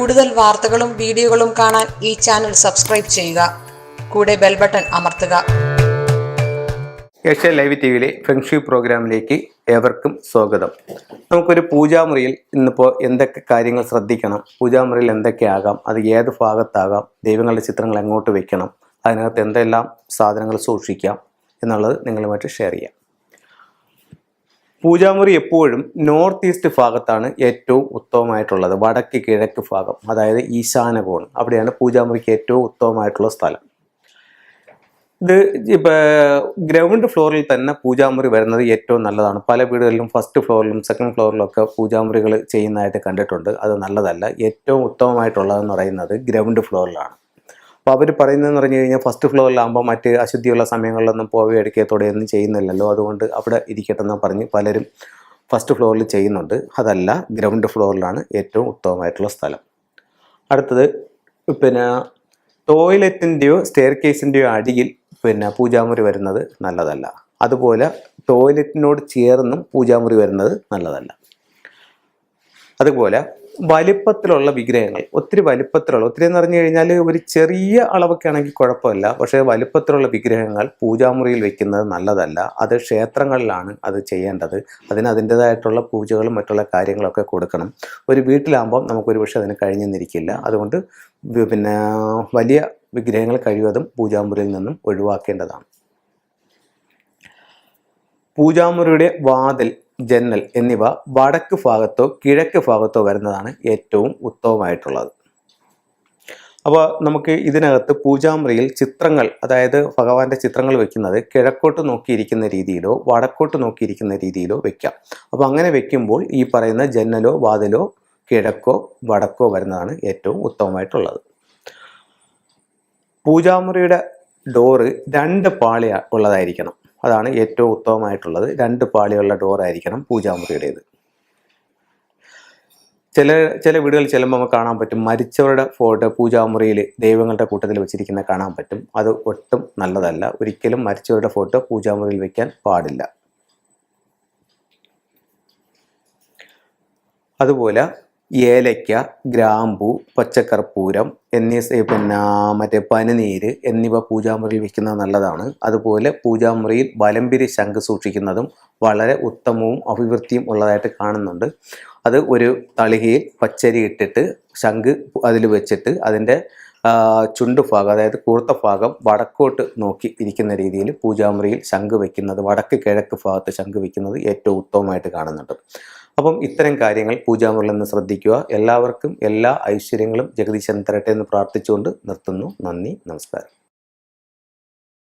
കൂടുതൽ വാർത്തകളും വീഡിയോകളും കാണാൻ ഈ ചാനൽ സബ്സ്ക്രൈബ് ചെയ്യുക. കൂടെ ബെൽ ബട്ടൺ അമർത്തുക. ഏഷ്യ ലൈവ് ടിവിയിലെ ഫെങ്ഷി പ്രോഗ്രാമിലേക്ക് ഏവർക്കും സ്വാഗതം. നമുക്കൊരു പൂജാമുറിയിൽ ഇന്നിപ്പോൾ എന്തൊക്കെ കാര്യങ്ങൾ ശ്രദ്ധിക്കണം, പൂജാമുറിയിൽ എന്തൊക്കെയാകാം, അത് ഏത് ഭാഗത്താകാം, ദൈവങ്ങളുടെ ചിത്രങ്ങൾ എങ്ങോട്ട് വെക്കണം, അതിനകത്ത് എന്തെല്ലാം സാധനങ്ങൾ സൂക്ഷിക്കാം എന്നുള്ളത് നിങ്ങളുമായിട്ട് ഷെയർ ചെയ്യാം. പൂജാമുറി എപ്പോഴും നോർത്ത് ഈസ്റ്റ് ഭാഗത്താണ് ഏറ്റവും ഉത്തമമായിട്ടുള്ളത്. വടക്ക് കിഴക്ക് ഭാഗം, അതായത് ഈശാന കോൺ, അവിടെയാണ് പൂജാമുറിക്ക് ഏറ്റവും ഉത്തമമായിട്ടുള്ള സ്ഥലം. ഇത് ഇപ്പോൾ ഗ്രൗണ്ട് ഫ്ലോറിൽ തന്നെ പൂജാമുറി വരുന്നത് ഏറ്റവും നല്ലതാണ്. പല വീടുകളിലും ഫസ്റ്റ് ഫ്ലോറിലും സെക്കൻഡ് ഫ്ലോറിലും ഒക്കെ പൂജാമുറികൾ ചെയ്യുന്നതായിട്ട് കണ്ടിട്ടുണ്ട്. അത് നല്ലതല്ല. ഏറ്റവും ഉത്തമമായിട്ടുള്ളതെന്ന് പറയുന്നത് ഗ്രൗണ്ട് ഫ്ലോറിലാണ്. അപ്പോൾ അവർ പറയുന്നതെന്ന് പറഞ്ഞു കഴിഞ്ഞാൽ ഫസ്റ്റ് ഫ്ലോറിലാകുമ്പോൾ മറ്റ് അശുദ്ധിയുള്ള സമയങ്ങളിലൊന്നും പോവുകയോ എടുക്കുകയൊന്നും ചെയ്യുന്നില്ലല്ലോ, അതുകൊണ്ട് അവിടെ ഇരിക്കട്ടെന്ന് പറഞ്ഞ് പലരും ഫസ്റ്റ് ഫ്ലോറിൽ ചെയ്യുന്നുണ്ട്. അതല്ല, ഗ്രൗണ്ട് ഫ്ലോറിലാണ് ഏറ്റവും ഉത്തമമായിട്ടുള്ള സ്ഥലം. അടുത്തത് ടോയ്ലറ്റിൻ്റെയോ സ്റ്റെയർ കേസിൻ്റെയോ അടിയിൽ പൂജാമുറി വരുന്നത് നല്ലതല്ല. അതുപോലെ ടോയ്ലറ്റിനോട് ചേർന്നും പൂജാമുറി വരുന്നത് നല്ലതല്ല. അതുപോലെ വലിപ്പത്തിലുള്ള വിഗ്രഹങ്ങൾ, ഒത്തിരി എന്ന് പറഞ്ഞു കഴിഞ്ഞാൽ ഒരു ചെറിയ അളവൊക്കെ ആണെങ്കിൽ കുഴപ്പമില്ല, പക്ഷേ വലിപ്പത്തിലുള്ള വിഗ്രഹങ്ങൾ പൂജാമുറിയിൽ വെക്കുന്നത് നല്ലതല്ല. അത് ക്ഷേത്രങ്ങളിലാണ് അത് ചെയ്യേണ്ടത്. അതിൻ്റേതായിട്ടുള്ള പൂജകളും മറ്റുള്ള കാര്യങ്ങളൊക്കെ കൊടുക്കണം. ഒരു വീട്ടിലാകുമ്പോൾ നമുക്കൊരു പക്ഷേ അതിന് കഴിഞ്ഞെന്നിരിക്കില്ല. അതുകൊണ്ട് വലിയ വിഗ്രഹങ്ങൾ കഴിവതും പൂജാമുറിയിൽ നിന്നും ഒഴിവാക്കേണ്ടതാണ്. പൂജാമുറിയുടെ വാതിൽ, ജന്നൽ എന്നിവ വടക്ക് ഭാഗത്തോ കിഴക്ക് ഭാഗത്തോ വരുന്നതാണ് ഏറ്റവും ഉത്തമമായിട്ടുള്ളത്. അപ്പോൾ നമുക്ക് ഇതിനകത്ത് പൂജാമുറിയിൽ ചിത്രങ്ങൾ, അതായത് ഭഗവാന്റെ ചിത്രങ്ങൾ വെക്കുന്നത് കിഴക്കോട്ട് നോക്കിയിരിക്കുന്ന രീതിയിലോ വടക്കോട്ട് നോക്കിയിരിക്കുന്ന രീതിയിലോ വെക്കാം. അപ്പോൾ അങ്ങനെ വെക്കുമ്പോൾ ഈ പറയുന്ന ജന്നലോ വാതിലോ കിഴക്കോ വടക്കോ വരുന്നതാണ് ഏറ്റവും ഉത്തമമായിട്ടുള്ളത്. പൂജാമുറിയുടെ ഡോറ് 2 പാളി ഉള്ളതായിരിക്കണം. അതാണ് ഏറ്റവും ഉത്തമമായിട്ടുള്ളത്. 2 പാളിയുള്ള ഡോറായിരിക്കണം പൂജാമുറിയുടേത്. ചില വീടുകളിൽ ചെല്ലുമ്പോൾ നമുക്ക് കാണാൻ പറ്റും, മരിച്ചവരുടെ ഫോട്ടോ പൂജാമുറിയിൽ ദൈവങ്ങളുടെ കൂട്ടത്തിൽ വെച്ചിരിക്കുന്ന കാണാൻ പറ്റും. അത് ഒട്ടും നല്ലതല്ല. ഒരിക്കലും മരിച്ചവരുടെ ഫോട്ടോ പൂജാമുറിയിൽ വെക്കാൻ പാടില്ല. അതുപോലെ ഏലയ്ക്ക, ഗ്രാമ്പു, പച്ചക്കർപ്പൂരം എന്നീ മറ്റേ പനിനീര് എന്നിവ പൂജാമുറിയിൽ വയ്ക്കുന്നത് നല്ലതാണ്. അതുപോലെ പൂജാമുറിയിൽ വലംപിരി ശംഖ് സൂക്ഷിക്കുന്നതും വളരെ ഉത്തമവും അഭിവൃദ്ധിയും ഉള്ളതായിട്ട് കാണുന്നുണ്ട്. അത് ഒരു തളികയിൽ പച്ചരി ഇട്ടിട്ട് ശംഖ് അതിൽ വെച്ചിട്ട് അതിൻ്റെ ചുണ്ടുഭാഗം, അതായത് കൂർത്ത ഭാഗം വടക്കോട്ട് നോക്കി ഇരിക്കുന്ന രീതിയിൽ പൂജാമുറിയിൽ ശംഖ് വയ്ക്കുന്നത്, വടക്ക് കിഴക്ക് ഭാഗത്ത് ശംഖ് വയ്ക്കുന്നത് ഏറ്റവും ഉത്തമമായിട്ട് കാണുന്നുണ്ട്. അപ്പം ഇത്തരം കാര്യങ്ങൾ പൂജാമുറിയിൽ നിന്ന് ശ്രദ്ധിക്കുക. എല്ലാവർക്കും എല്ലാ ഐശ്വര്യങ്ങളും ജഗദീശൻ തരട്ടെ എന്ന് പ്രാർത്ഥിച്ചുകൊണ്ട് നിർത്തുന്നു. നന്ദി, നമസ്കാരം.